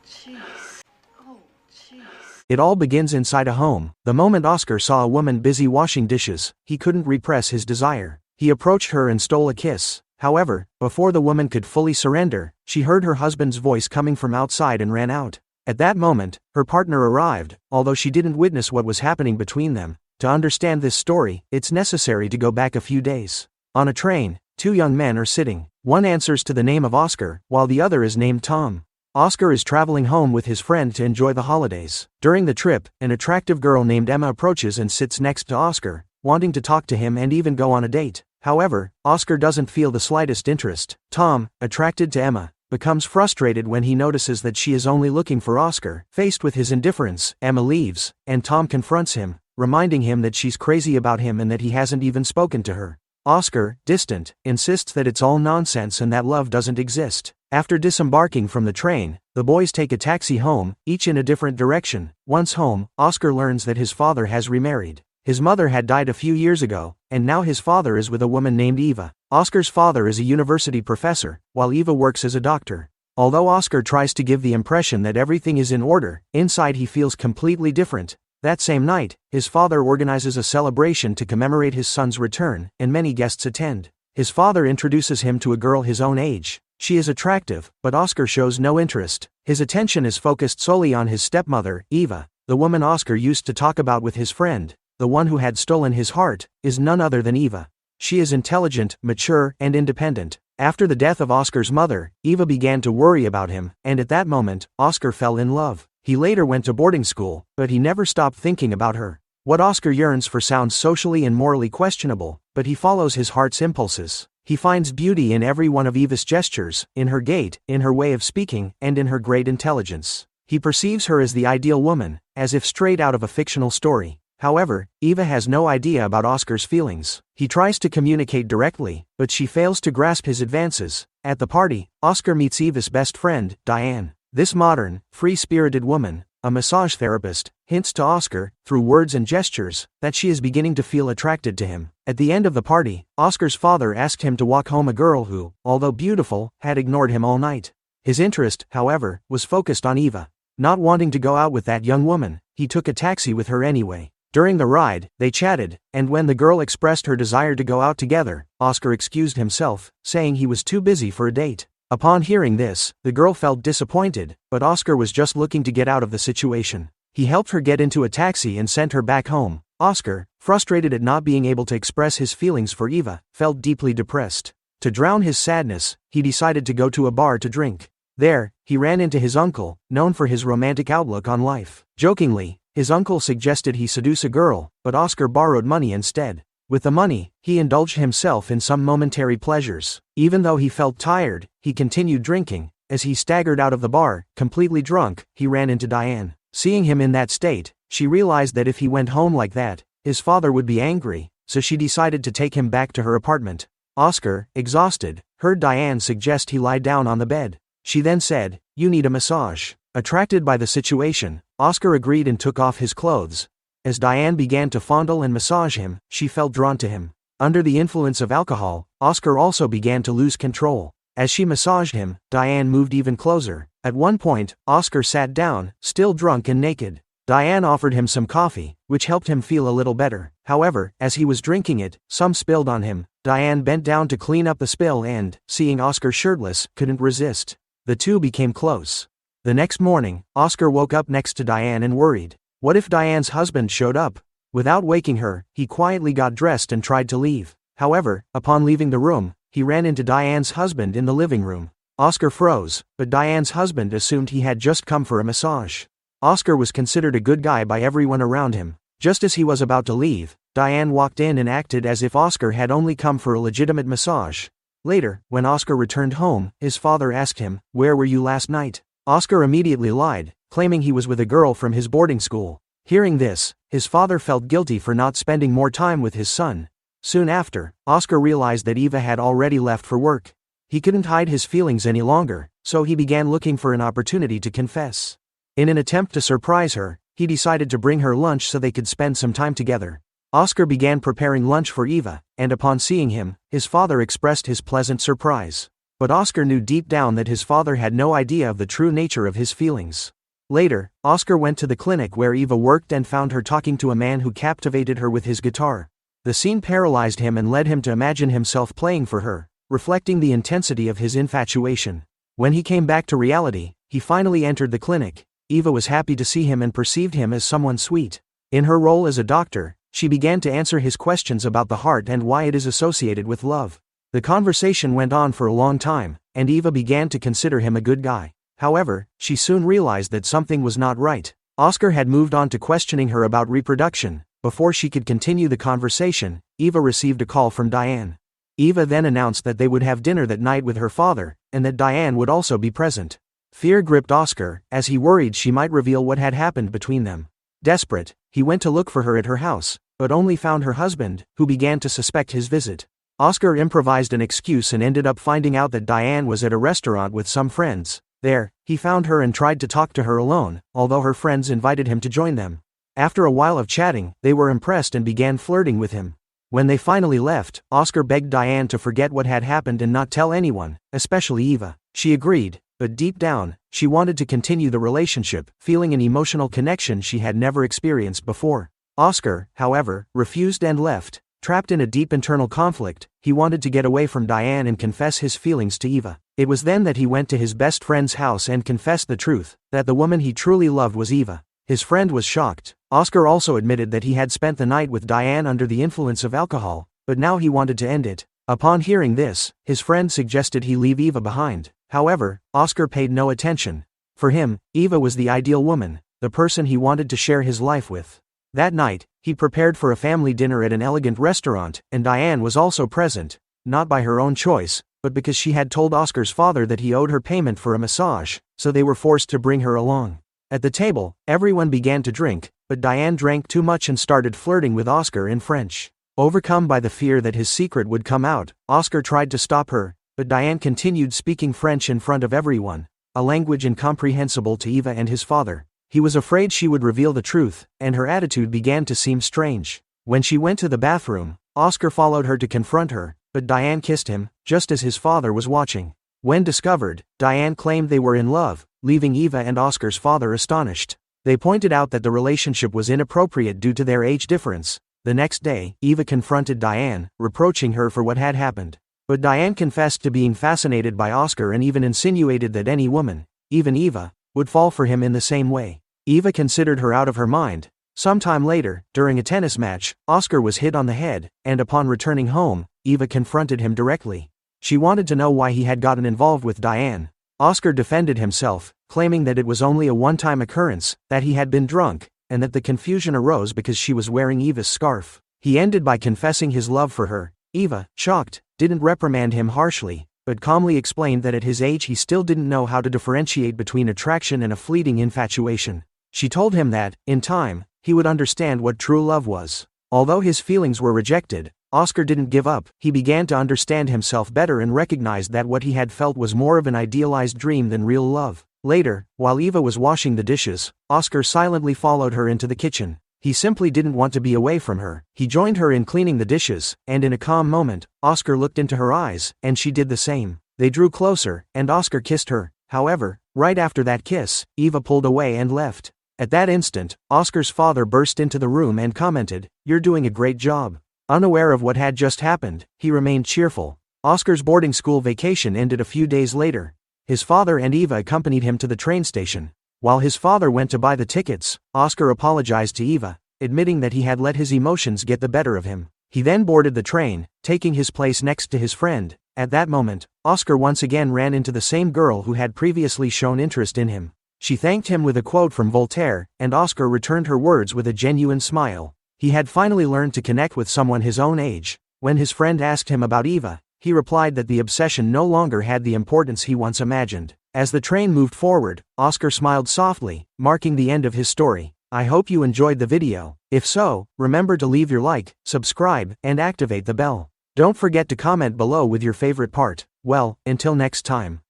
jeez. Oh, jeez. It all begins inside a home. The moment Oscar saw a woman busy washing dishes, he couldn't repress his desire. He approached her and stole a kiss. However, before the woman could fully surrender, she heard her husband's voice coming from outside and ran out. At that moment, her partner arrived, although she didn't witness what was happening between them. To understand this story, it's necessary to go back a few days. On a train, two young men are sitting. One answers to the name of Oscar, while the other is named Tom. Oscar is traveling home with his friend to enjoy the holidays. During the trip, an attractive girl named Emma approaches and sits next to Oscar, wanting to talk to him and even go on a date. However, Oscar doesn't feel the slightest interest. Tom, attracted to Emma, becomes frustrated when he notices that she is only looking for Oscar. Faced with his indifference, Emma leaves, and Tom confronts him, reminding him that she's crazy about him and that he hasn't even spoken to her. Oscar, distant, insists that it's all nonsense and that love doesn't exist. After disembarking from the train, the boys take a taxi home, each in a different direction. Once home, Oscar learns that his father has remarried. His mother had died a few years ago, and now his father is with a woman named Eva. Oscar's father is a university professor, while Eva works as a doctor. Although Oscar tries to give the impression that everything is in order, inside he feels completely different. That same night, his father organizes a celebration to commemorate his son's return, and many guests attend. His father introduces him to a girl his own age. She is attractive, but Oscar shows no interest. His attention is focused solely on his stepmother, Eva. The woman Oscar used to talk about with his friend, the one who had stolen his heart, is none other than Eva. She is intelligent, mature, and independent. After the death of Oscar's mother, Eva began to worry about him, and at that moment, Oscar fell in love. He later went to boarding school, but he never stopped thinking about her. What Oscar yearns for sounds socially and morally questionable, but he follows his heart's impulses. He finds beauty in every one of Eva's gestures, in her gait, in her way of speaking, and in her great intelligence. He perceives her as the ideal woman, as if straight out of a fictional story. However, Eva has no idea about Oscar's feelings. He tries to communicate directly, but she fails to grasp his advances. At the party, Oscar meets Eva's best friend, Diane. This modern, free-spirited woman, a massage therapist, hints to Oscar, through words and gestures, that she is beginning to feel attracted to him. At the end of the party, Oscar's father asked him to walk home a girl who, although beautiful, had ignored him all night. His interest, however, was focused on Eva. Not wanting to go out with that young woman, he took a taxi with her anyway. During the ride, they chatted, and when the girl expressed her desire to go out together, Oscar excused himself, saying he was too busy for a date. Upon hearing this, the girl felt disappointed, but Oscar was just looking to get out of the situation. He helped her get into a taxi and sent her back home. Oscar, frustrated at not being able to express his feelings for Eva, felt deeply depressed. To drown his sadness, he decided to go to a bar to drink. There, he ran into his uncle, known for his romantic outlook on life. Jokingly, his uncle suggested he seduce a girl, but Oscar borrowed money instead. With the money, he indulged himself in some momentary pleasures. Even though he felt tired, he continued drinking. As he staggered out of the bar, completely drunk, he ran into Diane. Seeing him in that state, she realized that if he went home like that, his father would be angry, so she decided to take him back to her apartment. Oscar, exhausted, heard Diane suggest he lie down on the bed. She then said, "You need a massage." Attracted by the situation, Oscar agreed and took off his clothes. As Diane began to fondle and massage him, she felt drawn to him. Under the influence of alcohol, Oscar also began to lose control. As she massaged him, Diane moved even closer. At one point, Oscar sat down, still drunk and naked. Diane offered him some coffee, which helped him feel a little better. However, as he was drinking it, some spilled on him. Diane bent down to clean up the spill and, seeing Oscar shirtless, couldn't resist. The two became close. The next morning, Oscar woke up next to Diane and worried. What if Diane's husband showed up? Without waking her, he quietly got dressed and tried to leave. However, upon leaving the room, he ran into Diane's husband in the living room. Oscar froze, but Diane's husband assumed he had just come for a massage. Oscar was considered a good guy by everyone around him. Just as he was about to leave, Diane walked in and acted as if Oscar had only come for a legitimate massage. Later, when Oscar returned home, his father asked him, "Where were you last night?" Oscar immediately lied, claiming he was with a girl from his boarding school. Hearing this, his father felt guilty for not spending more time with his son. Soon after, Oscar realized that Eva had already left for work. He couldn't hide his feelings any longer, so he began looking for an opportunity to confess. In an attempt to surprise her, he decided to bring her lunch so they could spend some time together. Oscar began preparing lunch for Eva, and upon seeing him, his father expressed his pleasant surprise. But Oscar knew deep down that his father had no idea of the true nature of his feelings. Later, Oscar went to the clinic where Eva worked and found her talking to a man who captivated her with his guitar. The scene paralyzed him and led him to imagine himself playing for her, reflecting the intensity of his infatuation. When he came back to reality, he finally entered the clinic. Eva was happy to see him and perceived him as someone sweet. In her role as a doctor, she began to answer his questions about the heart and why it is associated with love. The conversation went on for a long time, and Eva began to consider him a good guy. However, she soon realized that something was not right. Oscar had moved on to questioning her about reproduction. Before she could continue the conversation, Eva received a call from Diane. Eva then announced that they would have dinner that night with her father, and that Diane would also be present. Fear gripped Oscar, as he worried she might reveal what had happened between them. Desperate, he went to look for her at her house, but only found her husband, who began to suspect his visit. Oscar improvised an excuse and ended up finding out that Diane was at a restaurant with some friends. There, he found her and tried to talk to her alone, although her friends invited him to join them. After a while of chatting, they were impressed and began flirting with him. When they finally left, Oscar begged Diane to forget what had happened and not tell anyone, especially Eva. She agreed, but deep down, she wanted to continue the relationship, feeling an emotional connection she had never experienced before. Oscar, however, refused and left. Trapped in a deep internal conflict, he wanted to get away from Diane and confess his feelings to Eva. It was then that he went to his best friend's house and confessed the truth, that the woman he truly loved was Eva. His friend was shocked. Oscar also admitted that he had spent the night with Diane under the influence of alcohol, but now he wanted to end it. Upon hearing this, his friend suggested he leave Eva behind. However, Oscar paid no attention. For him, Eva was the ideal woman, the person he wanted to share his life with. That night, he prepared for a family dinner at an elegant restaurant, and Diane was also present, not by her own choice, but because she had told Oscar's father that he owed her payment for a massage, so they were forced to bring her along. At the table, everyone began to drink, but Diane drank too much and started flirting with Oscar in French. Overcome by the fear that his secret would come out, Oscar tried to stop her, but Diane continued speaking French in front of everyone, a language incomprehensible to Eva and his father. He was afraid she would reveal the truth, and her attitude began to seem strange. When she went to the bathroom, Oscar followed her to confront her, but Diane kissed him, just as his father was watching. When discovered, Diane claimed they were in love, leaving Eva and Oscar's father astonished. They pointed out that the relationship was inappropriate due to their age difference. The next day, Eva confronted Diane, reproaching her for what had happened. But Diane confessed to being fascinated by Oscar and even insinuated that any woman, even Eva, would fall for him in the same way. Eva considered her out of her mind. Sometime later, during a tennis match, Oscar was hit on the head, and upon returning home, Eva confronted him directly. She wanted to know why he had gotten involved with Diane. Oscar defended himself, claiming that it was only a one-time occurrence, that he had been drunk, and that the confusion arose because she was wearing Eva's scarf. He ended by confessing his love for her. Eva, shocked, didn't reprimand him harshly, but calmly explained that at his age he still didn't know how to differentiate between attraction and a fleeting infatuation. She told him that, in time, he would understand what true love was. Although his feelings were rejected, Oscar didn't give up. He began to understand himself better and recognized that what he had felt was more of an idealized dream than real love. Later, while Eva was washing the dishes, Oscar silently followed her into the kitchen. He simply didn't want to be away from her. He joined her in cleaning the dishes, and in a calm moment, Oscar looked into her eyes, and she did the same. They drew closer, and Oscar kissed her. However, right after that kiss, Eva pulled away and left. At that instant, Oscar's father burst into the room and commented, "You're doing a great job." Unaware of what had just happened, he remained cheerful. Oscar's boarding school vacation ended a few days later. His father and Eva accompanied him to the train station. While his father went to buy the tickets, Oscar apologized to Eva, admitting that he had let his emotions get the better of him. He then boarded the train, taking his place next to his friend. At that moment, Oscar once again ran into the same girl who had previously shown interest in him. She thanked him with a quote from Voltaire, and Oscar returned her words with a genuine smile. He had finally learned to connect with someone his own age. When his friend asked him about Eva, he replied that the obsession no longer had the importance he once imagined. As the train moved forward, Oscar smiled softly, marking the end of his story. I hope you enjoyed the video. If so, remember to leave your like, subscribe, and activate the bell. Don't forget to comment below with your favorite part. Well, until next time.